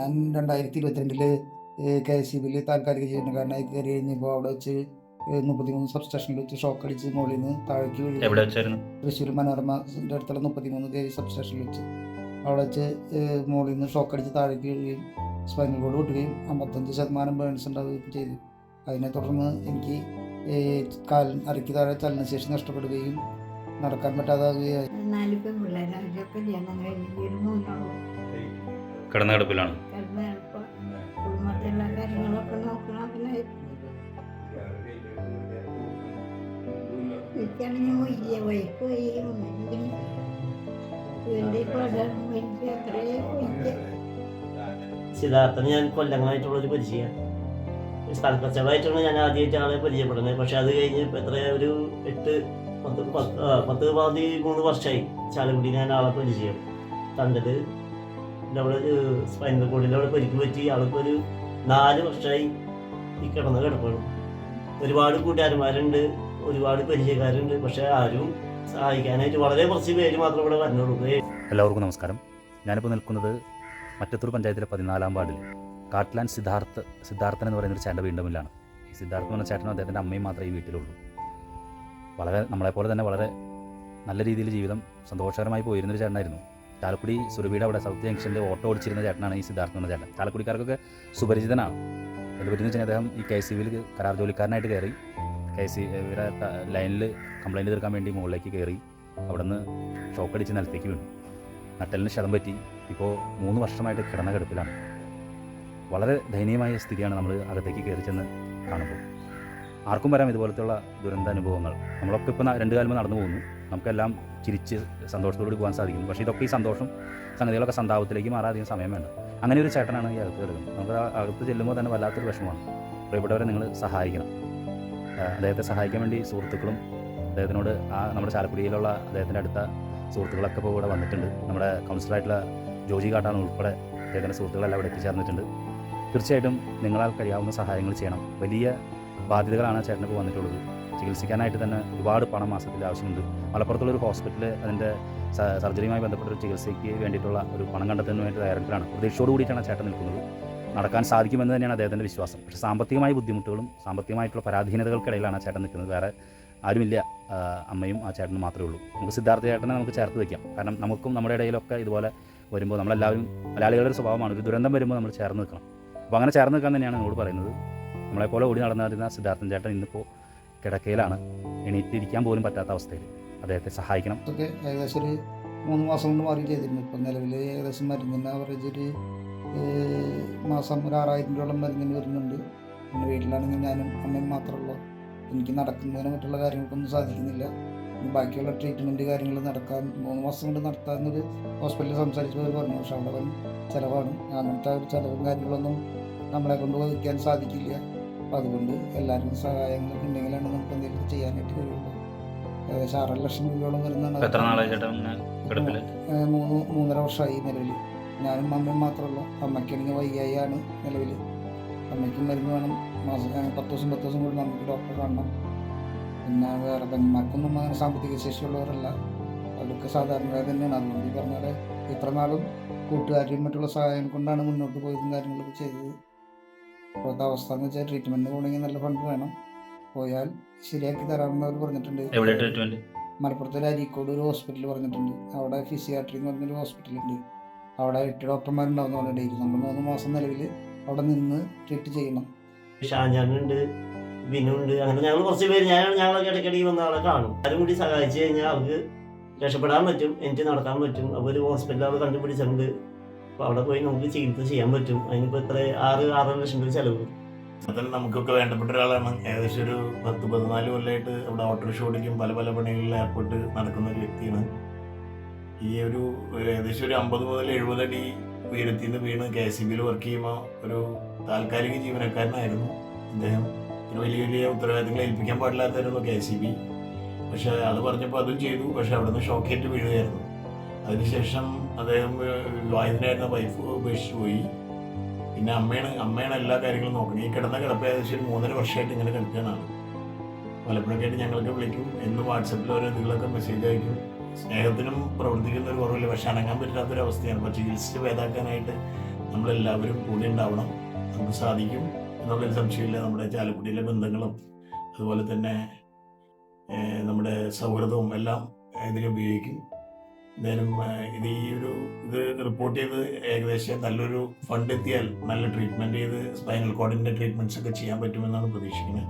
ഞാൻ 2022 KSEBിൽ താൽക്കാലിക ജീവനക്കാരനായി കയറി കഴിഞ്ഞപ്പോൾ അവിടെ വെച്ച് 33 സബ് സ്റ്റേഷനിൽ വെച്ച് ഷോക്ക് അടിച്ച് മുകളിൽ നിന്ന് താഴേക്ക് വീഴുകയും തൃശ്ശൂർ മനോരമൻ്റെ അടുത്തുള്ള 33 KV സബ് സ്റ്റേഷനിൽ വെച്ച് അവിടെ വെച്ച് മുകളിൽ നിന്ന് ഷോക്ക് അടിച്ച് താഴേക്ക് വീഴുകയും സ്പൈനൽ കോഡ് പൊട്ടുകയും 55% ബേൺസ് ഉണ്ടാവുകയും ചെയ്തു. അതിനെ തുടർന്ന് എനിക്ക് അരയ്ക്ക് താഴെ ചലനശേഷി നഷ്ടപ്പെടുകയും നടക്കാൻ പറ്റാതാവുകയായി. 4 പെൺപിള്ളേരെ കല്യാണം കഴിഞ്ഞ് ഒരു മോനുള്ളൂ. കിടന്നുകിടപ്പിലാണ്. കുടുംബത്തിലുള്ള കാര്യങ്ങളൊക്കെ നോക്കണം. പിന്നെ എനിക്കാണെങ്കിൽ വൈക്ക് എനിക്ക് അത്രയേ വയ്യ. സിദ്ധാർത്ഥന് ഞാൻ കൊല്ലങ്ങളായിട്ടുള്ളൊരു പരിചയം, സ്ഥല കച്ചവടമായിട്ടാണ് ഞാൻ ആദ്യമായിട്ട് ആളെ പരിചയപ്പെടുന്നത്. പക്ഷെ അത് കഴിഞ്ഞ് ഒരു 13 വർഷമായി ചാലക്കുടി ഞാൻ ആളെ പരിചയം കണ്ടത്. അവിടെ സ്പൈനൽ കോഡിൽ അവിടെ പരിക്ക് പറ്റി ആൾക്ക് ഒരു 4 വർഷമായി ഈ കിടപ്പാണ്. ഒരുപാട് കൂട്ടുകാരന്മാരുണ്ട്, ഒരുപാട് പരിചയക്കാരുണ്ട്, പക്ഷെ ആരും സഹായിക്കാനായിട്ട് വളരെ കുറച്ച് പേര് മാത്രം ഇവിടെ വരണുള്ളൂ. എല്ലാവർക്കും നമസ്കാരം. ഞാനിപ്പോൾ നിൽക്കുന്നത് മറ്റത്തൂർ പഞ്ചായത്തിലെ 14-ാം വാർഡിൽ കാട്ട്ലാൻഡ് സിദ്ധാർത്ഥൻ എന്ന് പറയുന്നൊരു ചേട്ടൻ്റെ വീടിൻ്റെ മുന്നിലാണ്. ഈ സിദ്ധാർത്ഥൻ എന്ന് പറഞ്ഞ ചേട്ടനും അദ്ദേഹത്തിൻ്റെ അമ്മയും മാത്രമേ ഈ വീട്ടിലുള്ളൂ. നമ്മളെപ്പോലെ തന്നെ വളരെ നല്ല രീതിയിൽ ജീവിതം സന്തോഷകരമായി പോയിരുന്നൊരു ചേട്ടനായിരുന്നു. ചാലക്കുടി സുരഭിയുടെ അവിടെ സൗത്ത് ജംഗ്ഷനിൽ ഓട്ടോ ഓടിച്ചിരുന്ന ചേട്ടനാണ് ഈ സിദ്ധാർത്ഥൻ എന്ന ചേട്ടൻ. ചാലക്കുടിക്കാർക്കൊക്കെ സുപരിചിതനാണ്. എന്ത് പറ്റുന്ന വെച്ചാൽ അദ്ദേഹം ഈ KSEBിൽ കരാർ ജോലിക്കാരനായിട്ട് കയറി KSEബിയുടെ ലൈനിൽ കംപ്ലയിൻറ്റ് തീർക്കാൻ വേണ്ടി മുകളിലേക്ക് കയറി അവിടെ നിന്ന് ഷോക്കടിച്ച് നിലത്തേക്ക് വീണു. നട്ടലിന് ക്ഷതം പറ്റി ഇപ്പോൾ 3 വർഷമായിട്ട് കിടപ്പിലാണ്. വളരെ ദയനീയമായ സ്ഥിതിയാണ് നമ്മൾ അകത്തേക്ക് കയറി ചെന്ന് കാണുമ്പോൾ. ആർക്കും വരാം ഇതുപോലത്തെയുള്ള ദുരന്ത അനുഭവങ്ങൾ. നമ്മളൊക്കെ ഇപ്പോൾ 2 കാലം നടന്നു പോകുന്നു, നമുക്കെല്ലാം ചിരിച്ച് സന്തോഷത്തോടുകൂടി പോകാൻ സാധിക്കുന്നു. പക്ഷേ ഇതൊക്കെ ഈ സന്തോഷം സംഗതികളൊക്കെ സന്താപത്തിലേക്ക് മാറാൻ അധികം സമയം വേണ്ട. അങ്ങനെ ഒരു ചേട്ടനാണ് ഈ അകത്ത് കയറുന്നത്. നമുക്ക് അകത്ത് ചെല്ലുമ്പോൾ തന്നെ വല്ലാത്തൊരു വിഷമമാണ്. പ്രിയപ്പെട്ടവരെ നിങ്ങൾ സഹായിക്കണം. അദ്ദേഹത്തെ സഹായിക്കാൻ വേണ്ടി സുഹൃത്തുക്കളും അദ്ദേഹത്തിനോട് നമ്മുടെ ചാലക്കുടിയിലുള്ള അദ്ദേഹത്തിൻ്റെ അടുത്ത സുഹൃത്തുക്കളൊക്കെ ഇപ്പോൾ ഇവിടെ വന്നിട്ടുണ്ട്. നമ്മുടെ കൗൺസിലറായിട്ടുള്ള ജോജി കാട്ടാണ് ഉൾപ്പെടെ അദ്ദേഹത്തിൻ്റെ സുഹൃത്തുക്കളെല്ലാം ഇവിടെ എത്തിച്ചേർന്നിട്ടുണ്ട്. തീർച്ചയായിട്ടും നിങ്ങളാൽ കഴിയാവുന്ന സഹായങ്ങൾ ചെയ്യണം. വലിയ ബാധ്യതകളാണ് ചേട്ടനിപ്പോൾ വന്നിട്ടുള്ളത്. ചികിത്സിക്കാനായിട്ട് തന്നെ ഒരുപാട് പണം മാസത്തിൽ ആവശ്യമുണ്ട്. മലപ്പുറത്തുള്ളൊരു ഹോസ്പിറ്റലിൽ അതിൻ്റെ സർജറിയുമായി ബന്ധപ്പെട്ടൊരു ചികിത്സയ്ക്ക് വേണ്ടിയിട്ടുള്ള ഒരു പണം കണ്ടെത്തുന്നതിന് വേണ്ടി തയ്യാറെടുപ്പിലാണ്. പ്രതീക്ഷയോട് കൂടിയിട്ടാണ് ചേട്ടൻ നിൽക്കുന്നത്. നടക്കാൻ സാധിക്കുമെന്ന് തന്നെയാണ് അദ്ദേഹത്തിൻ്റെ വിശ്വാസം. പക്ഷേ സാമ്പത്തികമായ ബുദ്ധിമുട്ടുകളും സാമ്പത്തികമായിട്ടുള്ള പരാധീനതകൾക്കിടയിലാണ് ചേട്ടൻ നിൽക്കുന്നത്. വേറെ ആരുമില്ല, അമ്മയും ആ ചേട്ടനും മാത്രമേ ഉള്ളൂ. നമുക്ക് സിദ്ധാർത്ഥ ചേട്ടനെ നമുക്ക് ചേർത്ത് വയ്ക്കാം. കാരണം നമുക്കും നമ്മുടെ ഇടയിലൊക്കെ ഇതുപോലെ വരുമ്പോൾ നമ്മളെല്ലാവരും മലയാളികളുടെ ഒരു സ്വഭാവമാണ്, ഒരു ദുരന്തം വരുമ്പോൾ നമ്മൾ ചേർന്ന് നിൽക്കണം. അപ്പോൾ അങ്ങനെ ചേർന്ന് നിൽക്കാൻ തന്നെയാണ് നിങ്ങളോട് പറയുന്നത്. നമ്മളെപ്പോലെ ഓടി നടന്നിരുന്ന സിദ്ധാർത്ഥൻ ചേട്ടൻ ഇന്നിപ്പോൾ കിടക്കയിലാണ്. എണീറ്റിരിക്കാൻ പോലും പറ്റാത്ത അവസ്ഥയിൽ. അദ്ദേഹത്തെ സഹായിക്കണം. ഇതൊക്കെ ഏകദേശം ഒരു 3 മാസം കൊണ്ട് മാറി ചെയ്തിരുന്നു. ഇപ്പം നിലവിൽ ഏകദേശം മരുന്നിന് ആവറേജ് ഒരു മാസം ഒരു 6000 രൂപയോളം മരുന്നിന് വരുന്നുണ്ട്. പിന്നെ വീട്ടിലാണെങ്കിൽ ഞാനും അമ്മയും മാത്രമുള്ളൂ. എനിക്ക് നടക്കുന്നതിന് മറ്റുള്ള കാര്യങ്ങൾക്കൊന്നും സാധിക്കുന്നില്ല. ബാക്കിയുള്ള ട്രീറ്റ്മെൻറ്റ് കാര്യങ്ങൾ നടക്കാൻ 3 മാസം കൊണ്ട് നടത്താമെന്നൊരു ഹോസ്പിറ്റലിൽ സംസാരിച്ചവർ പറഞ്ഞു. പക്ഷെ അവിടെ ചിലവാണ്. അങ്ങനത്തെ ഒരു ചിലവും കാര്യങ്ങളൊന്നും നമ്മളെ കൊണ്ട് വഹിക്കാൻ സാധിക്കില്ല. അപ്പോൾ അതുകൊണ്ട് എല്ലാവരും സഹായങ്ങളൊക്കെ ഉണ്ടെങ്കിലാണ് നമുക്ക് എന്തെങ്കിലും ചെയ്യാനായിട്ട് കഴിയുള്ളൂ. ഏകദേശം 6 ലക്ഷം രൂപയോളം വരുന്നതാണ്. 3.5 വർഷമായി നിലവിൽ. ഞാനും അമ്മയും മാത്രമല്ല. അമ്മയ്ക്കാണെങ്കിൽ വയ്യായാണ് നിലവിൽ. അമ്മയ്ക്കും മരുന്ന് വേണം. മാസം 10 ദിവസം കൂടി നമുക്ക് ഡോക്ടറെ കാണണം. പിന്നെ വേറെ പെൺമാർക്കൊന്നും അങ്ങനെ സാമ്പത്തിക ശേഷിയുള്ളവരല്ല, അവരൊക്കെ സാധാരണക്കാർ തന്നെയാണ്. അതുകൊണ്ട് ഈ പറഞ്ഞ പോലെ ഇത്ര നാളും കൂട്ടുകാരെയും മറ്റുള്ള സഹായം കൊണ്ടാണ് മുന്നോട്ട് പോയതും കാര്യങ്ങളൊക്കെ ചെയ്തത്. ഇപ്പോഴത്തെ അവസ്ഥ എന്ന് വെച്ചാൽ ട്രീറ്റ്മെൻറ്റ് പോകണമെങ്കിൽ നല്ല ഫണ്ട് വേണം. പോയാൽ ശരിയാക്കി തരാമെന്ന് അവർ പറഞ്ഞിട്ടുണ്ട്. മലപ്പുറത്തെ അരീക്കോട് ഒരു ഹോസ്പിറ്റൽ പറഞ്ഞിട്ടുണ്ട്. അവിടെ ഫിസിയാട്രി എന്ന് പറഞ്ഞൊരു ഹോസ്പിറ്റലുണ്ട്. അവിടെ 8 ഡോക്ടർമാരുണ്ടാവുന്ന അവിടെ ഡെയിലി നമ്മൾ 3 മാസം നിലവിൽ അവിടെ നിന്ന് ട്രീറ്റ് ചെയ്യണം. ഷാജാനുണ്ട്, ബിനുണ്ട്, അങ്ങനെ ഞങ്ങൾ കുറച്ച് പേര് ഞങ്ങളൊക്കെ ഇടയ്ക്കിടയ്ക്ക് വന്ന ആളെ കാണും. ആരും കൂടി സഹായിച്ചു കഴിഞ്ഞാൽ അവർക്ക് രക്ഷപ്പെടാൻ പറ്റും, എനിക്ക് നടക്കാൻ പറ്റും. അപ്പോൾ ഒരു ഹോസ്പിറ്റൽ അവിടെ കണ്ടുപിടിച്ചിട്ടുണ്ട്. അപ്പോൾ അവിടെ പോയി നമുക്ക് ചികിത്സ ചെയ്യാൻ പറ്റും. അതിനിപ്പോൾ 6 ലക്ഷം രൂപ ചിലവ്. അതിൽ നമുക്കൊക്കെ വേണ്ടപ്പെട്ട ഒരാളാണ്. ഏകദേശം ഒരു 10-14 കൊല്ലമായിട്ട് അവിടെ ഓട്ടോറിക്ഷ ഓടിക്കും, പല പണികളിൽ ഏർപ്പെട്ട് നടക്കുന്ന ഒരു വ്യക്തിയാണ്. ഈ ഏകദേശം ഒരു 50 മുതൽ 70 അടി ഉയരത്തിൽ നിന്ന് വീണ് KSEBിൽ വർക്ക് ചെയ്യുമ്പോൾ ഒരു താൽക്കാലിക ജീവനക്കാരനായിരുന്നു അദ്ദേഹം. ഒരു വലിയ ഉത്തരവാദിത്തങ്ങൾ ഏൽപ്പിക്കാൻ പാടില്ലാത്തായിരുന്നു KSEB. പക്ഷേ അത് പറഞ്ഞപ്പോൾ അതും ചെയ്തു. പക്ഷെ അവിടെ നിന്ന് ഷോക്കേറ്റ് വീഴുകയായിരുന്നു. അതിനുശേഷം അദ്ദേഹം വിവാഹിതനായിരുന്ന വൈഫ് ഉപേക്ഷിച്ച് പോയി. പിന്നെ അമ്മയാണ് എല്ലാ കാര്യങ്ങളും നോക്കുന്നത്. ഈ കിടപ്പ് ഏകദേശം ഒരു 3.5 വർഷമായിട്ട് ഇങ്ങനെ കിടക്കുകയാണ്. പലപ്പോഴൊക്കെ ആയിട്ട് ഞങ്ങളൊക്കെ വിളിക്കും, എന്നും വാട്സപ്പിൽ ഓരോ ഇതിലൊക്കെ മെസ്സേജ് അയക്കും. സ്നേഹത്തിനും പ്രവർത്തിക്കുന്ന ഒരു കുറവില്ല, പക്ഷെ അനങ്ങാൻ പറ്റാത്തൊരവസ്ഥയാണ്. അപ്പോൾ ചികിത്സിച്ച് ഭേദാക്കാനായിട്ട് നമ്മളെല്ലാവരും കൂടി ഉണ്ടാവണം. നമുക്ക് സാധിക്കും എന്നുള്ളൊരു സംശയമില്ല. നമ്മുടെ ചാലക്കുടിയിലെ ബന്ധങ്ങളും അതുപോലെ തന്നെ നമ്മുടെ സൗഹൃദവും എല്ലാം ഇതിനുപയോഗിക്കും. എന്തായാലും ഇത് റിപ്പോർട്ട് ചെയ്ത് ഏകദേശം നല്ലൊരു ഫണ്ട് എത്തിയാൽ നല്ല ട്രീറ്റ്മെൻറ്റ് ചെയ്ത് സ്പൈനൽ കോഡിൻ്റെ ട്രീറ്റ്മെൻറ്റ്സ് ഒക്കെ ചെയ്യാൻ പറ്റുമെന്നാണ് പ്രതീക്ഷിക്കുന്നത്.